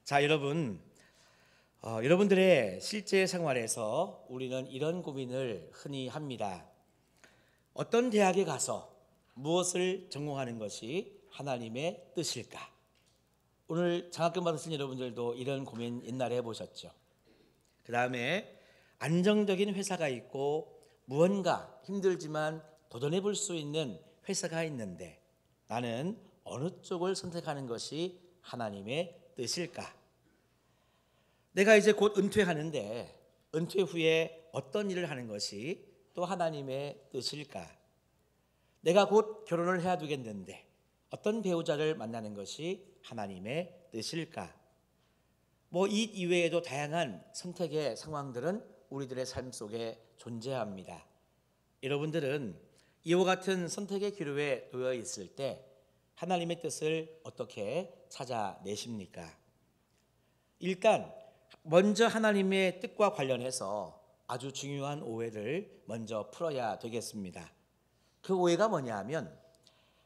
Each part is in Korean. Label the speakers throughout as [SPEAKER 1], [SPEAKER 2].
[SPEAKER 1] 자, 여러분들의 실제 생활에서 우리는 이런 고민을 흔히 합니다. 어떤 대학에 가서 무엇을 전공하는 것이 하나님의 뜻일까? 오늘 장학금 받으신 여러분들도 이런 고민 옛날에 해보셨죠? 그 다음에 안정적인 회사가 있고 무언가 힘들지만 도전해 볼 수 있는 회사가 있는데 나는 어느 쪽을 선택하는 것이 하나님의 뜻일까? 내가 이제 곧 은퇴하는데 은퇴 후에 어떤 일을 하는 것이 또 하나님의 뜻일까? 내가 곧 결혼을 해야 되겠는데 어떤 배우자를 만나는 것이 하나님의 뜻일까? 이 이외에도 다양한 선택의 상황들은 우리들의 삶 속에 존재합니다. 여러분들은 이와 같은 선택의 기로에 놓여 있을 때 하나님의 뜻을 어떻게 찾아내십니까? 일단 먼저 하나님의 뜻과 관련해서 아주 중요한 오해를 먼저 풀어야 되겠습니다. 그 오해가 뭐냐 하면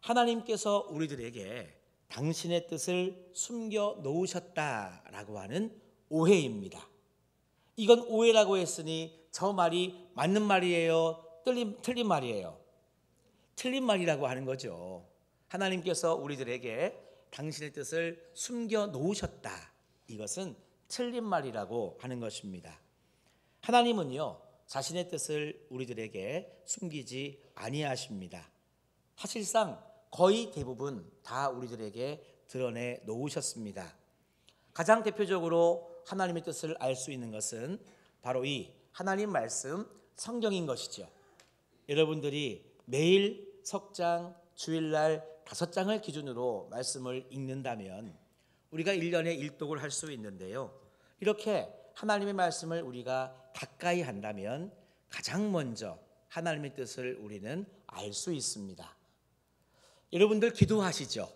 [SPEAKER 1] 하나님께서 우리들에게 당신의 뜻을 숨겨 놓으셨다라고 하는 오해입니다. 이건 오해라고 했으니 저 말이 맞는 말이에요? 틀린 말이에요? 틀린 말이라고 하는 거죠. 하나님께서 우리들에게 당신의 뜻을 숨겨 놓으셨다. 이것은 틀린 말이라고 하는 것입니다. 하나님은요, 자신의 뜻을 우리들에게 숨기지 아니하십니다. 사실상 거의 대부분 다 우리들에게 드러내 놓으셨습니다. 가장 대표적으로 하나님의 뜻을 알 수 있는 것은 바로 이 하나님 말씀 성경인 것이죠. 여러분들이 매일 석장, 주일날 5장을 기준으로 말씀을 읽는다면 우리가 1년에 일독을 할 수 있는데요. 이렇게 하나님의 말씀을 우리가 가까이 한다면 가장 먼저 하나님의 뜻을 우리는 알 수 있습니다. 여러분들 기도하시죠?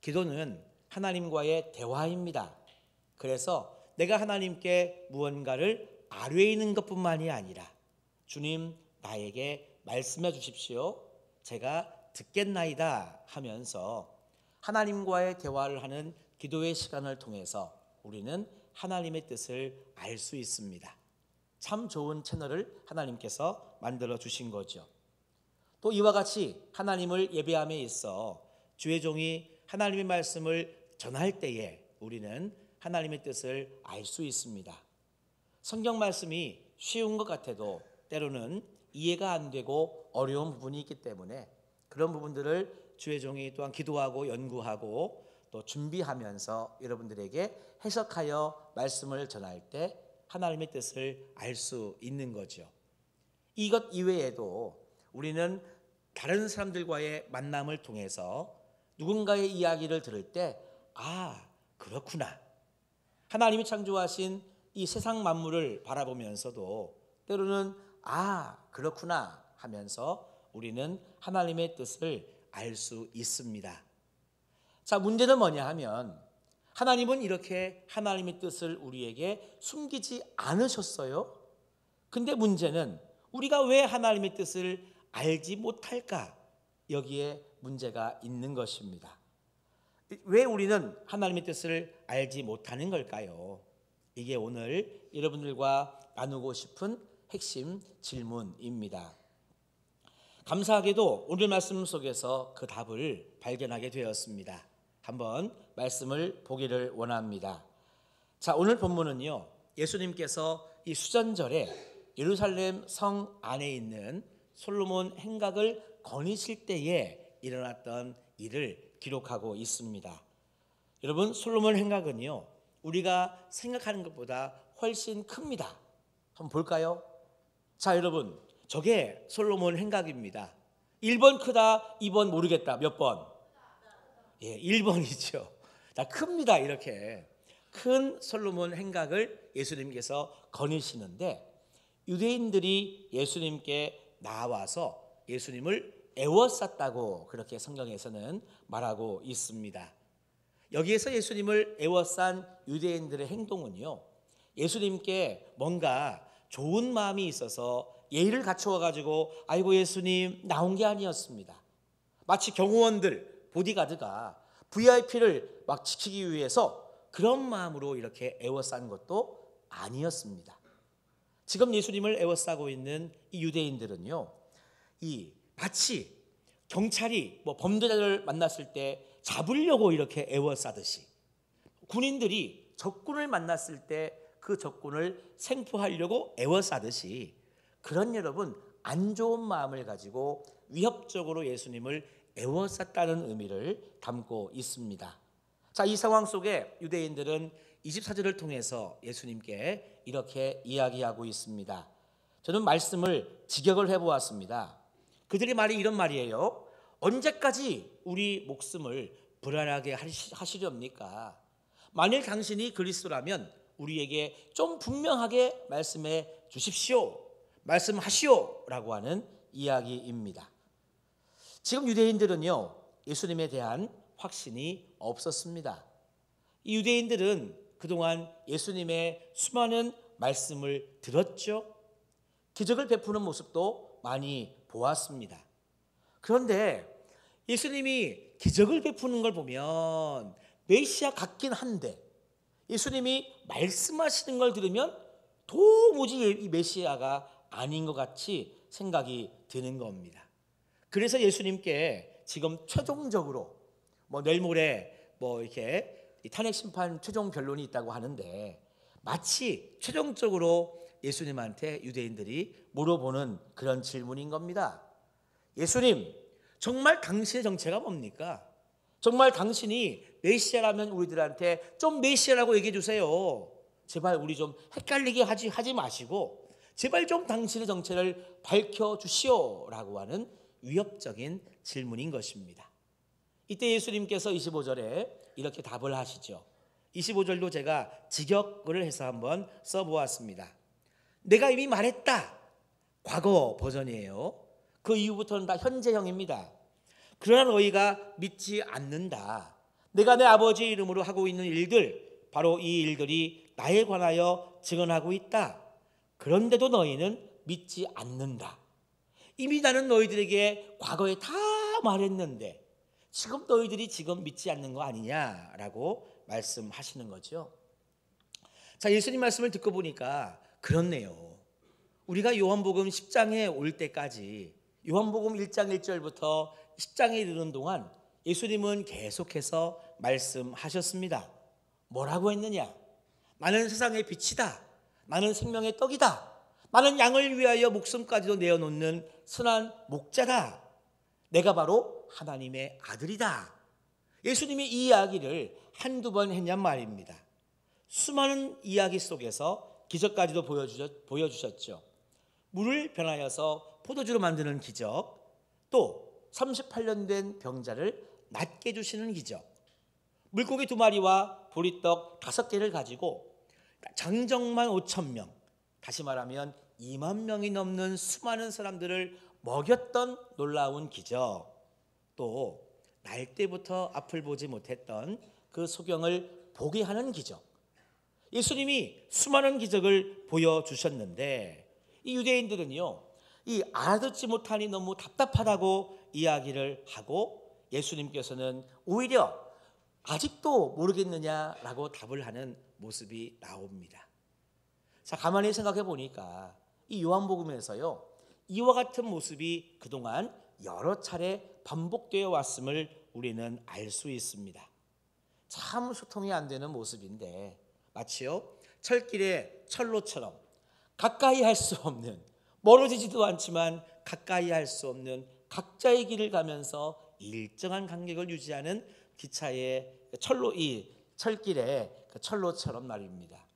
[SPEAKER 1] 기도는 하나님과의 대화입니다. 그래서 내가 하나님께 무언가를 아뢰는 것뿐만이 아니라 주님 나에게 말씀해 주십시오. 제가 듣겠나이다 하면서 하나님과의 대화를 하는 기도의 시간을 통해서 우리는 하나님의 뜻을 알 수 있습니다. 참 좋은 채널을 하나님께서 만들어 주신 거죠. 또 이와 같이 하나님을 예배함에 있어 주의 종이 하나님의 말씀을 전할 때에 우리는 하나님의 뜻을 알 수 있습니다. 성경 말씀이 쉬운 것 같아도 때로는 이해가 안 되고 어려운 부분이 있기 때문에 그런 부분들을 주의 종이 또한 기도하고 연구하고 또 준비하면서 여러분들에게 해석하여 말씀을 전할 때 하나님의 뜻을 알 수 있는 거죠. 이것 이외에도 우리는 다른 사람들과의 만남을 통해서 누군가의 이야기를 들을 때 그렇구나. 하나님이 창조하신 이 세상 만물을 바라보면서도 때로는 그렇구나 하면서 우리는 하나님의 뜻을 알 수 있습니다. 자, 문제는 뭐냐 하면 하나님은 이렇게 하나님의 뜻을 우리에게 숨기지 않으셨어요. 근데 문제는 우리가 왜 하나님의 뜻을 알지 못할까? 여기에 문제가 있는 것입니다. 왜 우리는 하나님의 뜻을 알지 못하는 걸까요? 이게 오늘 여러분들과 나누고 싶은 핵심 질문입니다. 감사하게도 오늘 말씀 속에서 그 답을 발견하게 되었습니다. 한번 말씀을 보기를 원합니다. 자, 오늘 본문은요, 예수님께서 이 수전절에 예루살렘 성 안에 있는 솔로몬 행각을 거니실 때에 일어났던 일을 기록하고 있습니다. 여러분, 솔로몬 행각은요, 우리가 생각하는 것보다 훨씬 큽니다. 한번 볼까요? 자, 여러분, 저게 솔로몬 행각입니다. 1번 크다, 2번 모르겠다. 몇 번? 1번이죠. 다 큽니다. 이렇게 큰 솔로몬 행각을 예수님께서 거니시는데 유대인들이 예수님께 나와서 예수님을 애워쌌다고 그렇게 성경에서는 말하고 있습니다. 여기에서 예수님을 애워싼 유대인들의 행동은요, 예수님께 뭔가 좋은 마음이 있어서 예의를 갖추어 가지고 아이고 예수님 나온 게 아니었습니다. 마치 경호원들 보디가드가 VIP를 막 지키기 위해서 그런 마음으로 이렇게 애워싼 것도 아니었습니다. 지금 예수님을 애워싸고 있는 이 유대인들은요, 이 마치 경찰이 범죄자를 만났을 때 잡으려고 이렇게 애워싸듯이, 군인들이 적군을 만났을 때 그 적군을 생포하려고 애워싸듯이, 그런 여러분 안 좋은 마음을 가지고 위협적으로 예수님을 애워쌌다는 의미를 담고 있습니다. 자, 이 상황 속에 유대인들은 24절을 통해서 예수님께 이렇게 이야기하고 있습니다. 저는 말씀을 직역을 해보았습니다. 그들의 말이 이런 말이에요. 언제까지 우리 목숨을 불안하게 하시렵니까? 만일 당신이 그리스도라면 우리에게 좀 분명하게 말씀해 주십시오. 말씀하시오 라고 하는 이야기입니다. 지금 유대인들은요, 예수님에 대한 확신이 없었습니다. 이 유대인들은 그동안 예수님의 수많은 말씀을 들었죠. 기적을 베푸는 모습도 많이 보았습니다. 그런데 예수님이 기적을 베푸는 걸 보면 메시아 같긴 한데, 예수님이 말씀하시는 걸 들으면 도무지 이 메시아가 아닌 것 같이 생각이 드는 겁니다. 그래서 예수님께 지금 최종적으로 내일 모레 이렇게 탄핵 심판 최종 변론이 있다고 하는데, 마치 최종적으로 예수님한테 유대인들이 물어보는 그런 질문인 겁니다. 예수님, 정말 당신의 정체가 뭡니까? 정말 당신이 메시아라면 우리들한테 좀 메시아라고 얘기해 주세요. 제발 우리 좀 헷갈리게 하지 마시고 제발 좀 당신의 정체를 밝혀주시오 라고 하는 위협적인 질문인 것입니다. 이때 예수님께서 25절에 이렇게 답을 하시죠. 25절도 제가 직역을 해서 한번 써보았습니다. 내가 이미 말했다. 과거 버전이에요. 그 이후부터는 다 현재형입니다. 그러나 너희가 믿지 않는다. 내가 내 아버지 이름으로 하고 있는 일들, 바로 이 일들이 나에 관하여 증언하고 있다. 그런데도 너희는 믿지 않는다. 이미 나는 너희들에게 과거에 다 말했는데 지금 너희들이 지금 믿지 않는 거 아니냐라고 말씀하시는 거죠. 자, 예수님 말씀을 듣고 보니까 그렇네요. 우리가 요한복음 10장에 올 때까지, 요한복음 1장 1절부터 10장에 이르는 동안 예수님은 계속해서 말씀하셨습니다. 뭐라고 했느냐? 나는 세상의 빛이다. 나는 생명의 떡이다. 나는 양을 위하여 목숨까지도 내어놓는 선한 목자다. 내가 바로 하나님의 아들이다. 예수님이 이 이야기를 한두 번 했냔 말입니다. 수많은 이야기 속에서 기적까지도 보여주셨죠. 물을 변하여서 포도주로 만드는 기적, 또 38년 된 병자를 낫게 해주시는 기적, 물고기 2마리와 보리떡 5개를 가지고 장정만 5,000명, 다시 말하면 2만 명이 넘는 수많은 사람들을 먹였던 놀라운 기적, 또 날 때부터 앞을 보지 못했던 그 소경을 보게 하는 기적, 예수님이 수많은 기적을 보여주셨는데 이 유대인들은요, 이 알아듣지 못하니 너무 답답하다고 이야기를 하고 예수님께서는 오히려 아직도 모르겠느냐라고 답을 하는 모습이 나옵니다. 자, 가만히 생각해 보니까 이 요한복음에서요, 이와 같은 모습이 그동안 여러 차례 반복되어 왔음을 우리는 알 수 있습니다. 참 소통이 안 되는 모습인데 마치요 철길의 철로처럼 가까이 할 수 없는, 멀어지지도 않지만 가까이 할 수 없는 각자의 길을 가면서 일정한 간격을 유지하는 기차의 철로, 이 철길의 철로처럼 말입니다.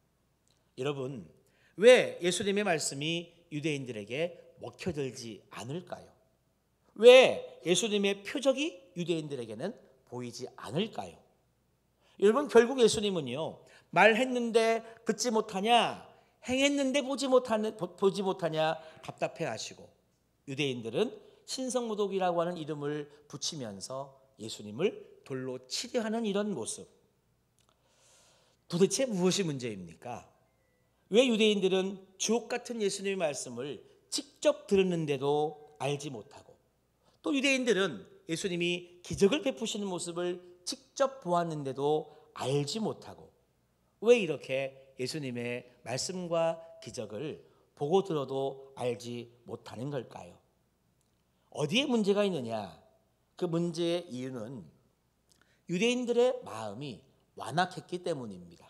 [SPEAKER 1] 여러분, 왜 예수님의 말씀이 유대인들에게 먹혀들지 않을까요? 왜 예수님의 표적이 유대인들에게는 보이지 않을까요? 여러분, 결국 예수님은요, 말했는데 듣지 못하냐, 행했는데 보지 못하냐 답답해 하시고, 유대인들은 신성모독이라고 하는 이름을 붙이면서 예수님을 돌로 치려 하는 이런 모습. 도대체 무엇이 문제입니까? 왜 유대인들은 주옥 같은 예수님의 말씀을 직접 들었는데도 알지 못하고, 또 유대인들은 예수님이 기적을 베푸시는 모습을 직접 보았는데도 알지 못하고, 왜 이렇게 예수님의 말씀과 기적을 보고 들어도 알지 못하는 걸까요? 어디에 문제가 있느냐? 그 문제의 이유는 유대인들의 마음이 완악했기 때문입니다.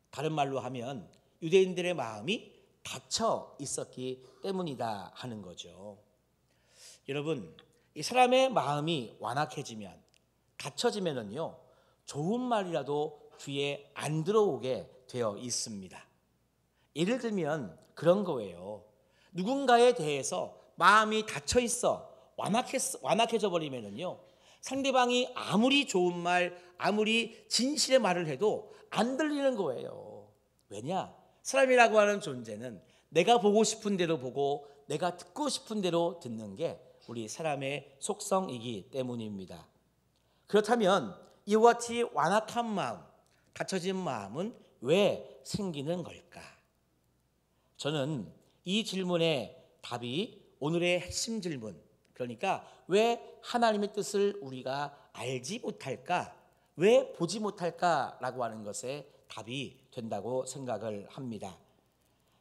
[SPEAKER 1] 다른 말로 하면 유대인들의 마음이 닫혀 있었기 때문이다 하는 거죠. 여러분, 이 사람의 마음이 완악해지면, 닫혀지면은요, 좋은 말이라도 귀에 안 들어오게 되어 있습니다. 예를 들면 그런 거예요. 누군가에 대해서 마음이 닫혀 있어 완악해져 버리면은요, 상대방이 아무리 좋은 말, 아무리 진실의 말을 해도 안 들리는 거예요. 왜냐? 사람이라고 하는 존재는 내가 보고 싶은 대로 보고 내가 듣고 싶은 대로 듣는 게 우리 사람의 속성이기 때문입니다. 그렇다면 이와 같이 완악한 마음, 닫혀진 마음은 왜 생기는 걸까? 저는 이 질문의 답이 오늘의 핵심 질문, 그러니까 왜 하나님의 뜻을 우리가 알지 못할까? 왜 보지 못할까라고 하는 것에 답이 된다고 생각을 합니다.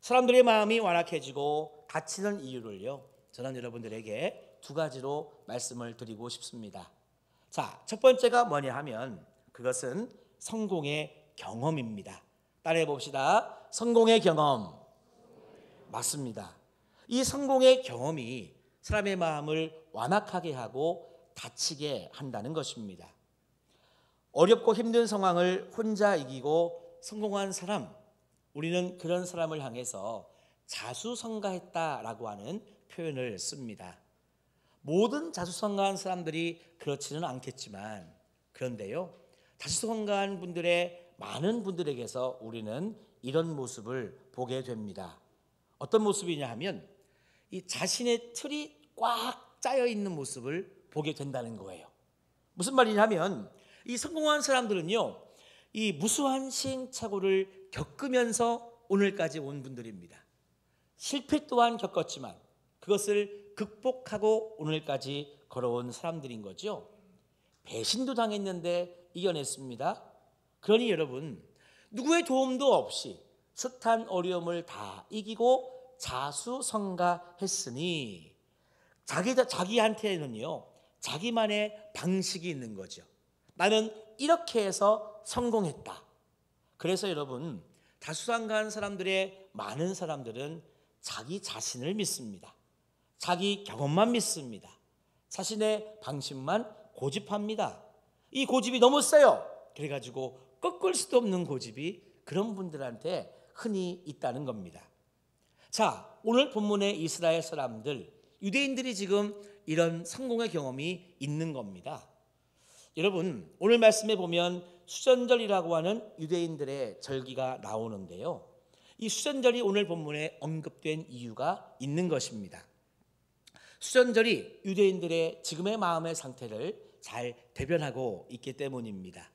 [SPEAKER 1] 사람들의 마음이 완악해지고 닫히는 이유를요, 저는 여러분들에게 두 가지로 말씀을 드리고 싶습니다. 자, 첫 번째가 뭐냐 하면 그것은 성공의 경험입니다. 따라해 봅시다. 성공의 경험. 맞습니다. 이 성공의 경험이 사람의 마음을 완악하게 하고 다치게 한다는 것입니다. 어렵고 힘든 상황을 혼자 이기고 성공한 사람, 우리는 그런 사람을 향해서 자수성가했다라고 하는 표현을 씁니다. 모든 자수성가한 사람들이 그렇지는 않겠지만, 그런데요, 자수성가한 분들의 많은 분들에게서 우리는 이런 모습을 보게 됩니다. 어떤 모습이냐 하면 이 자신의 틀이 꽉 짜여 있는 모습을 보게 된다는 거예요. 무슨 말이냐 하면 이 성공한 사람들은요, 이 무수한 시행착오를 겪으면서 오늘까지 온 분들입니다. 실패 또한 겪었지만 그것을 극복하고 오늘까지 걸어온 사람들인 거죠. 배신도 당했는데 이겨냈습니다. 그러니 여러분, 누구의 도움도 없이 숱한 어려움을 다 이기고 자수성가했으니 자기한테는요, 자기만의 방식이 있는 거죠. 나는 이렇게 해서 성공했다. 그래서 여러분, 자수성가한 사람들의 많은 사람들은 자기 자신을 믿습니다. 자기 경험만 믿습니다. 자신의 방식만 고집합니다. 이 고집이 너무 세요. 그래가지고 꺾을 수도 없는 고집이 그런 분들한테 흔히 있다는 겁니다. 자, 오늘 본문의 이스라엘 사람들, 유대인들이 지금 이런 성공의 경험이 있는 겁니다. 여러분, 오늘 말씀에 보면 수전절이라고 하는 유대인들의 절기가 나오는데요, 이 수전절이 오늘 본문에 언급된 이유가 있는 것입니다. 수전절이 유대인들의 지금의 마음의 상태를 잘 대변하고 있기 때문입니다.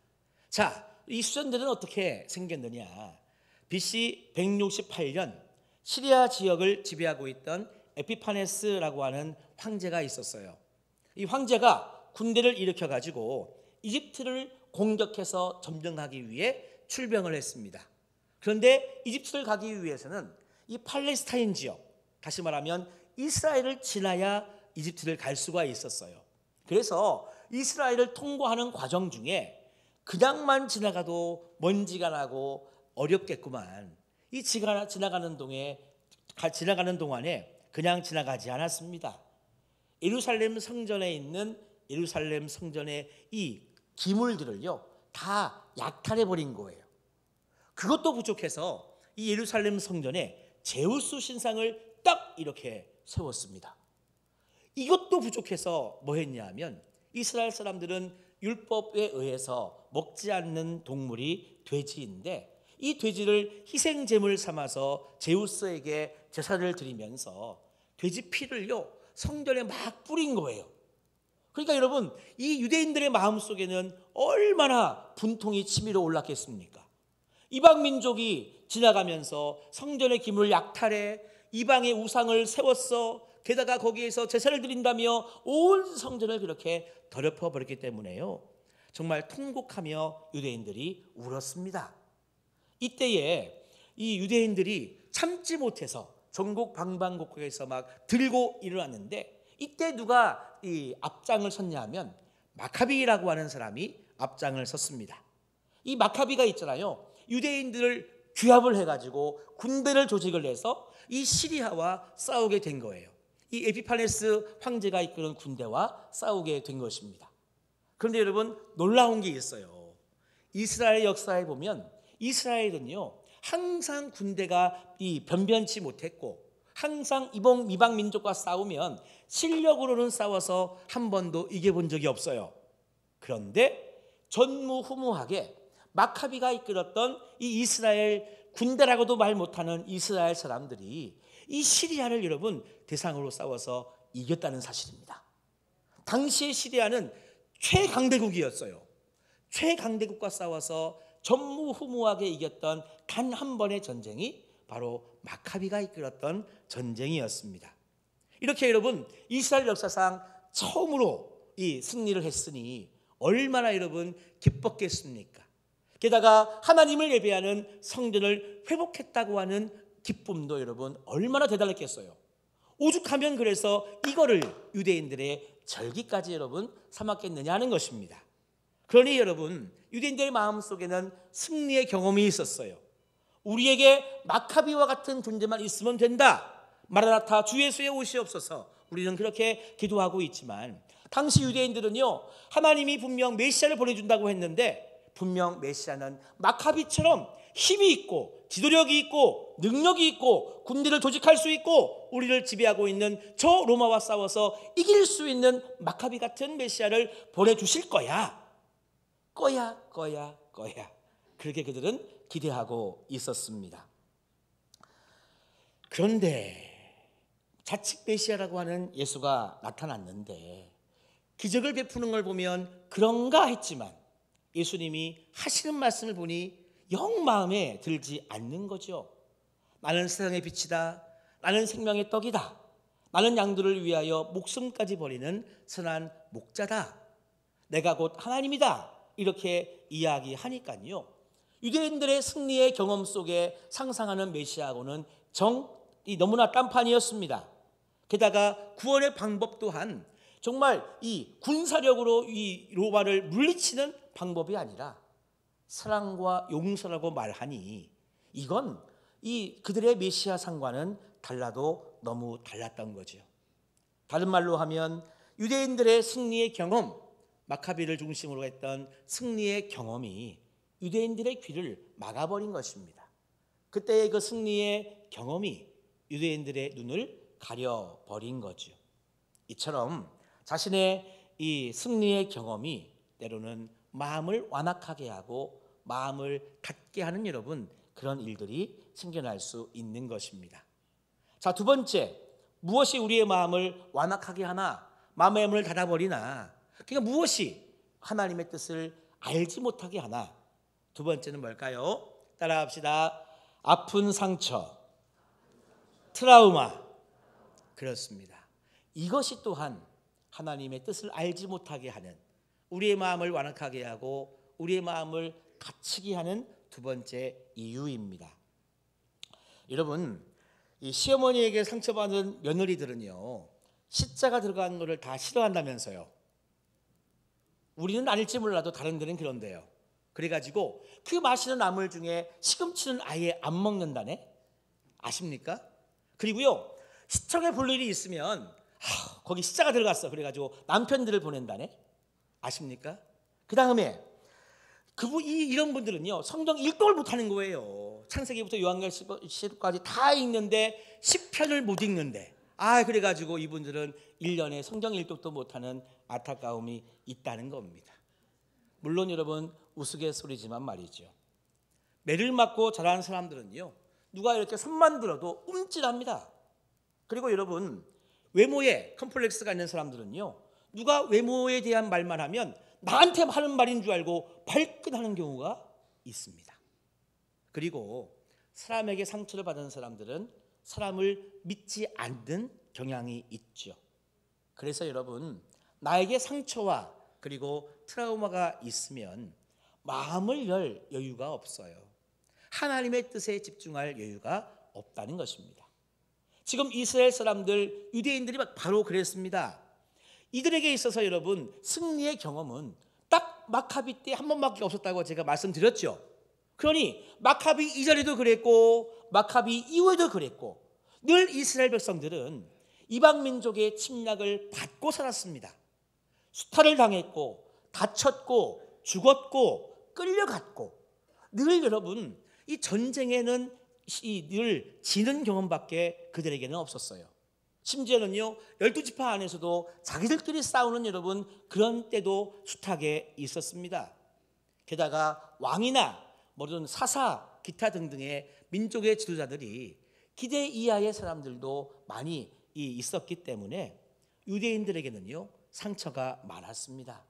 [SPEAKER 1] 자, 이 수전절은 어떻게 생겼느냐? BC 168년 시리아 지역을 지배하고 있던 에피파네스라고 하는 황제가 있었어요. 이 황제가 군대를 일으켜가지고 이집트를 공격해서 점령하기 위해 출병을 했습니다. 그런데 이집트를 가기 위해서는 이 팔레스타인 지역, 다시 말하면 이스라엘을 지나야 이집트를 갈 수가 있었어요. 그래서 이스라엘을 통과하는 과정 중에 그냥만 지나가도 먼지가 나고 어렵겠구만. 이 지나가는 동안에 그냥 지나가지 않았습니다. 예루살렘 성전에 있는 예루살렘 성전의 이 기물들을요, 다 약탈해 버린 거예요. 그것도 부족해서 이 예루살렘 성전에 제우스 신상을 딱 이렇게 세웠습니다. 이것도 부족해서 뭐 했냐 하면 이스라엘 사람들은 율법에 의해서 먹지 않는 동물이 돼지인데, 이 돼지를 희생 제물 삼아서 제우스에게 제사를 드리면서 돼지 피를요, 성전에 막 뿌린 거예요. 그러니까 여러분, 이 유대인들의 마음속에는 얼마나 분통이 치밀어 올랐겠습니까? 이방 민족이 지나가면서 성전의 기물을 약탈해 이방의 우상을 세웠어. 게다가 거기에서 제사를 드린다며 온 성전을 그렇게 더럽혀 버렸기 때문에요, 정말 통곡하며 유대인들이 울었습니다. 이때에 이 유대인들이 참지 못해서 전국 방방곡곡에서 막 들고 일어났는데, 이때 누가 이 앞장을 섰냐 하면 마카비라고 하는 사람이 앞장을 섰습니다. 이 마카비가 있잖아요. 유대인들을 규합을 해가지고 군대를 조직을 해서 이 시리아와 싸우게 된 거예요. 이 에피파네스 황제가 이끄는 군대와 싸우게 된 것입니다. 그런데 여러분, 놀라운 게 있어요. 이스라엘 역사에 보면 이스라엘은요, 항상 군대가 이 변변치 못했고, 항상 이방 민족과 싸우면 실력으로는 싸워서 한 번도 이겨본 적이 없어요. 그런데 전무후무하게 마카비가 이끌었던 이 이스라엘 군대라고도 말 못하는 이스라엘 사람들이 이 시리아를 여러분 대상으로 싸워서 이겼다는 사실입니다. 당시의 시리아는 최강대국이었어요. 최강대국과 싸워서 전무후무하게 이겼던 단 한 번의 전쟁이 바로 마카비가 이끌었던 전쟁이었습니다. 이렇게 여러분 이스라엘 역사상 처음으로 이 승리를 했으니 얼마나 여러분 기뻤겠습니까? 게다가 하나님을 예배하는 성전을 회복했다고 하는 기쁨도 여러분 얼마나 대단했겠어요. 오죽하면 그래서 이거를 유대인들의 절기까지 여러분 삼았겠느냐 하는 것입니다. 그러니 여러분, 유대인들의 마음속에는 승리의 경험이 있었어요. 우리에게 마카비와 같은 존재만 있으면 된다. 마라나타 주 예수의 오시옵소서. 우리는 그렇게 기도하고 있지만 당시 유대인들은요, 하나님이 분명 메시아를 보내준다고 했는데 분명 메시아는 마카비처럼 힘이 있고 지도력이 있고 능력이 있고 군대를 조직할 수 있고 우리를 지배하고 있는 저 로마와 싸워서 이길 수 있는 마카비 같은 메시아를 보내주실 거야. 그렇게 그들은 기대하고 있었습니다. 그런데 자칭 메시아라고 하는 예수가 나타났는데 기적을 베푸는 걸 보면 그런가 했지만 예수님이 하시는 말씀을 보니 영 마음에 들지 않는 거죠. 나는 세상의 빛이다. 나는 생명의 떡이다. 나는 양들을 위하여 목숨까지 버리는 선한 목자다. 내가 곧 하나님이다. 이렇게 이야기하니까요, 유대인들의 승리의 경험 속에 상상하는 메시아하고는 정이 너무나 딴판이었습니다. 게다가 구원의 방법 또한 정말 이 군사력으로 이 로마를 물리치는 방법이 아니라 사랑과 용서라고 말하니 이건 이 그들의 메시아 상과는 달라도 너무 달랐던 거죠. 다른 말로 하면 유대인들의 승리의 경험, 마카비를 중심으로 했던 승리의 경험이 유대인들의 귀를 막아버린 것입니다. 그때의 그 승리의 경험이 유대인들의 눈을 가려버린 거죠. 이처럼 자신의 이 승리의 경험이 때로는 마음을 완악하게 하고 마음을 닫게 하는 여러분, 그런 일들이 생겨날 수 있는 것입니다. 자, 두 번째, 무엇이 우리의 마음을 완악하게 하나, 마음의 문을 닫아버리나, 그러니까 무엇이 하나님의 뜻을 알지 못하게 하나. 두 번째는 뭘까요? 따라합시다. 아픈 상처, 트라우마. 그렇습니다. 이것이 또한 하나님의 뜻을 알지 못하게 하는, 우리의 마음을 완악하게 하고 우리의 마음을 닫히게 하는 두 번째 이유입니다. 여러분, 이 시어머니에게 상처받은 며느리들은요, 시자가 들어간 것을 다 싫어한다면서요. 우리는 아닐지 몰라도 다른 데는 그런데요. 그래가지고 그 마시는 나물 중에 시금치는 아예 안 먹는다네. 아십니까? 그리고요, 시청에 볼 일이 있으면 거기 시자가 들어갔어. 그래가지고 남편들을 보낸다네. 아십니까? 그 다음에 이런 분들은요, 성경 읽독을 못하는 거예요. 창세기부터 요한계시록까지 다 읽는데 시편을 못 읽는데, 그래가지고 이분들은 1년에 성경 읽독도 못하는 안타까움이 있다는 겁니다. 물론 여러분, 우스갯소리지만 말이죠. 매를 맞고 자라는 사람들은요, 누가 이렇게 손만 들어도 움찔합니다. 그리고 여러분, 외모에 컴플렉스가 있는 사람들은요, 누가 외모에 대한 말만 하면 나한테 하는 말인 줄 알고 발끈하는 경우가 있습니다. 그리고 사람에게 상처를 받은 사람들은 사람을 믿지 않는 경향이 있죠. 그래서 여러분, 나에게 상처와 그리고 트라우마가 있으면 마음을 열 여유가 없어요. 하나님의 뜻에 집중할 여유가 없다는 것입니다. 지금 이스라엘 사람들, 유대인들이 바로 그랬습니다. 이들에게 있어서 여러분, 승리의 경험은 딱 마카비 때 한 번밖에 없었다고 제가 말씀드렸죠. 그러니 마카비 이전에도 그랬고 마카비 이후에도 그랬고, 늘 이스라엘 백성들은 이방 민족의 침략을 받고 살았습니다. 수탈을 당했고 다쳤고 죽었고 끌려갔고, 늘 여러분 이 전쟁에는 늘 지는 경험밖에 그들에게는 없었어요. 심지어는요 12지파 안에서도 자기들끼리 싸우는 여러분 그런 때도 숱하게 있었습니다. 게다가 왕이나 모든 사사 기타 등등의 민족의 지도자들이 기대 이하의 사람들도 많이 있었기 때문에 유대인들에게는요 상처가 많았습니다.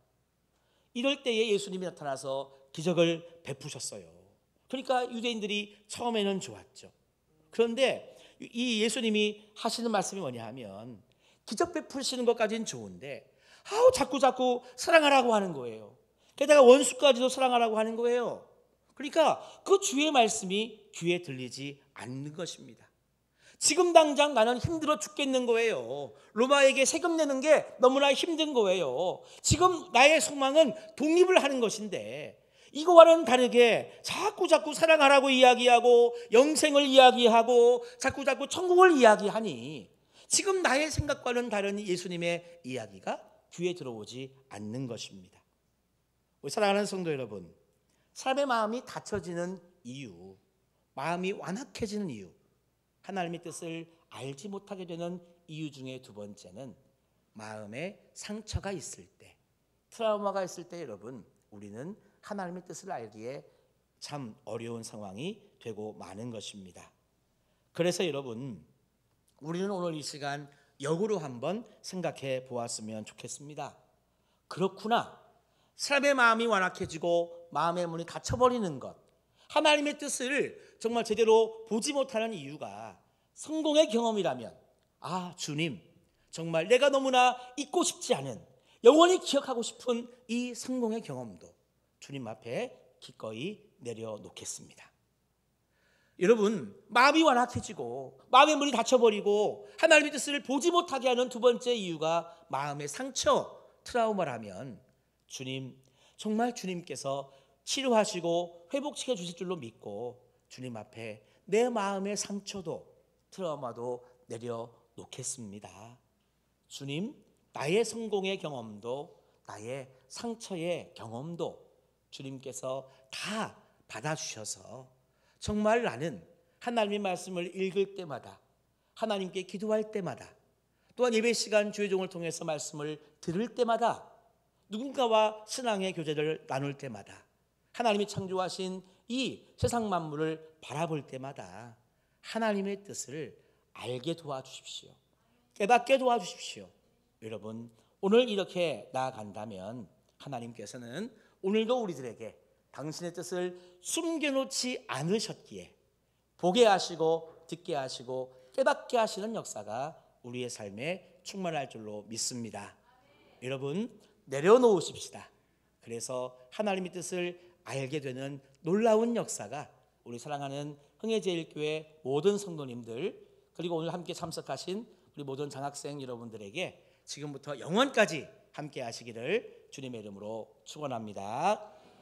[SPEAKER 1] 이럴 때에 예수님이 나타나서 기적을 베푸셨어요. 그러니까 유대인들이 처음에는 좋았죠. 그런데 이 예수님이 하시는 말씀이 뭐냐 하면, 기적 베푸시는 것까지는 좋은데 자꾸 사랑하라고 하는 거예요. 게다가 원수까지도 사랑하라고 하는 거예요. 그러니까 그 주의 말씀이 귀에 들리지 않는 것입니다. 지금 당장 나는 힘들어 죽겠는 거예요. 로마에게 세금 내는 게 너무나 힘든 거예요. 지금 나의 소망은 독립을 하는 것인데, 이거와는 다르게 자꾸 사랑하라고 이야기하고 영생을 이야기하고 자꾸 천국을 이야기하니, 지금 나의 생각과는 다른 예수님의 이야기가 귀에 들어오지 않는 것입니다. 우리 사랑하는 성도 여러분, 사람의 마음이 닫혀지는 이유, 마음이 완악해지는 이유, 하나님의 뜻을 알지 못하게 되는 이유 중에 두 번째는 마음에 상처가 있을 때, 트라우마가 있을 때 여러분, 우리는 하나님의 뜻을 알기에 참 어려운 상황이 되고 마는 것입니다. 그래서 여러분, 우리는 오늘 이 시간 역으로 한번 생각해 보았으면 좋겠습니다. 그렇구나, 사람의 마음이 완악해지고 마음의 문이 닫혀버리는 것, 하나님의 뜻을 정말 제대로 보지 못하는 이유가 성공의 경험이라면, 주님, 정말 내가 너무나 잊고 싶지 않은, 영원히 기억하고 싶은 이 성공의 경험도 주님 앞에 기꺼이 내려놓겠습니다. 여러분, 마음이 완악해지고 마음의 문이 닫혀버리고 하나님의 뜻을 보지 못하게 하는 두 번째 이유가 마음의 상처, 트라우마라면, 주님, 정말 주님께서 치료하시고 회복시켜 주실 줄로 믿고 주님 앞에 내 마음의 상처도 트라우마도 내려놓겠습니다. 주님, 나의 성공의 경험도 나의 상처의 경험도 주님께서 다 받아주셔서 정말 나는 하나님의 말씀을 읽을 때마다, 하나님께 기도할 때마다, 또한 예배 시간 주의 종을 통해서 말씀을 들을 때마다, 누군가와 신앙의 교제를 나눌 때마다, 하나님이 창조하신 이 세상 만물을 바라볼 때마다 하나님의 뜻을 알게 도와주십시오. 깨닫게 도와주십시오. 여러분, 오늘 이렇게 나아간다면 하나님께서는 오늘도 우리들에게 당신의 뜻을 숨겨놓지 않으셨기에 보게 하시고 듣게 하시고 깨닫게 하시는 역사가 우리의 삶에 충만할 줄로 믿습니다. 여러분, 내려놓으십시다. 그래서 하나님의 뜻을 알게 되는 놀라운 역사가 우리 사랑하는 흥해제일교회 모든 성도님들, 그리고 오늘 함께 참석하신 우리 모든 장학생 여러분들에게 지금부터 영원까지 함께 하시기를 주님의 이름으로 축원합니다.